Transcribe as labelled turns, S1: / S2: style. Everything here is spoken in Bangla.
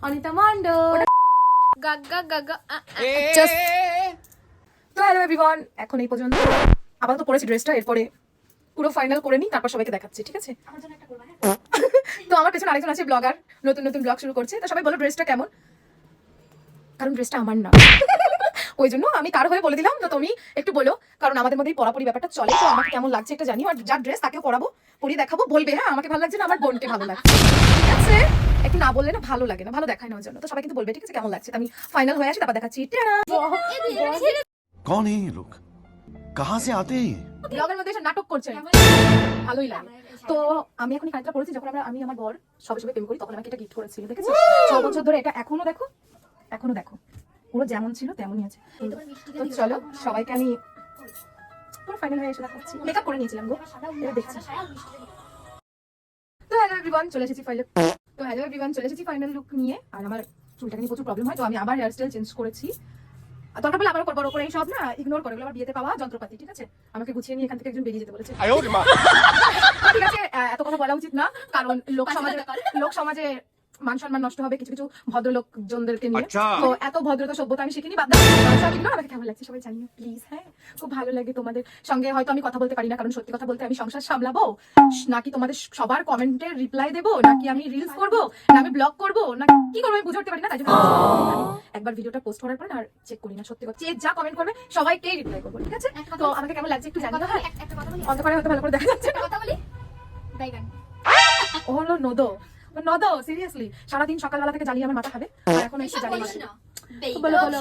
S1: Anita Mondal Gaga Gaga just. তো হ্যালো এভরিওয়ান, এখন এই পর্যন্ত আপাতত পরেছি ড্রেসটা, এরপরে পুরো ফাইনাল করে নিই, তারপর সবাইকে দেখাচ্ছি, ঠিক আছে? তো আমার পেছনে আরেকজন আছে ব্লগার, নতুন নতুন ব্লগ শুরু করছে। তো সবাই বলো ড্রেসটা কেমন, কারণ ড্রেসটা আমার না, ওই জন্য আমি কার হয়ে বলে দিলাম। তো তুমি একটু বলো, কারণ আমাদের মধ্যে পরাপরি ব্যাপারটা চলে। তো আমাকে কেমন লাগছে এটা জানি, আর যার ড্রেস তাকেও পরাবো, পরিয়ে দেখাবো, বলবে হ্যাঁ আমাকে ভালো লাগছে না, আমার বোনকে ভালো লাগছে, ঠিক আছে? একটু না বললে না ভালো লাগে না, ভালো দেখায় না, ওই জন্য তো সবাই কিন্তু বলবে, ঠিক আছে, কেমন লাগছে। তো আমি ফাইনাল হয়ে আসি, তারপর দেখাচ্ছি।
S2: कौन है ये लोग, कहाँ से आते हैं?
S1: ব্লগের মধ্যে এসে নাটক করছে, ভালোই লাগে। তো আমি এখন কাজটা করেছি, যখন আমি আমার বর সবে সবে প্রেম করি, তখন আমাকে এটা গিফট করেছিল, দেখেছো? 6 বছর ধরে এটা এখনো দেখো, এখনো দেখো, পুরো যেমন ছিল তেমনই আছে। তো চলো সবাইকে আমি পুরো ফাইনাল হয়ে এসে দেখাচ্ছি। মেকআপ করে নিয়েছিলাম গো, এবার দেখছি। তো হ্যালো এভরিওয়ান, চলে এসেছি ফাইনাল লুক নিয়ে। আর আমার চুলটাকে নিয়ে প্রচুর প্রবলেম হয়, তো আমি আবার হেয়ার স্টাইল চেঞ্জ করেছি। আর দরকার পড়লে আবারও করবো, করে এই সব না ইগনোর করে, আমার বিয়েতে পাওয়া যন্ত্রপাতি, ঠিক আছে? আমাকে গুছিয়ে নিয়ে এখান থেকে একজন বেরিয়ে যেতে বলেছে, ঠিক আছে? এত কথা বলা উচিত না, কারণ লোক সমাজে মান সম্মান নষ্ট হবে কিছু কিছু ভদ্রলোক জনদেরকে নিয়ে। তো এত ভদ্রতা সভ্যতা আমি শিখিনি, বাদ দাও সব ইগনোর। আমাকে কেমন লাগছে সবাই জানিও প্লিজ। হ্যাঁ, খুব ভালো লাগে তোমাদের সঙ্গে। হয়তো আমি কথা বলতে পারি না, কারণ সত্যি কথা বলতে আমি সংসার সামলাবো, নাকি তোমাদের সবার কমেন্টের রিপ্লাই দেবো, নাকি আমি রিলস করবো, না আমি ব্লগ করবো, না কি করবো আমি বুঝে উঠতে পারি না। তাই জন্য একবার ভিডিওটা পোস্ট করার পর আর চেক করি না, সত্যি কথা। যা কমেন্ট করবে সবাইকেই রিপ্লাই করবো, ঠিক আছে? তো আমাকে কেমন লাগছে একটু জানিও। হ্যাঁ, অন্ধকারে হয়তো ভালো করে দেখা যাচ্ছে না। ও হলো নদো, সিরিয়াসলি সারাদিন সকালবেলা থেকে জ্বালিয়ে আমার মাথা খাবে, আর এখন এসে জ্বালিয়ে। বলো বলো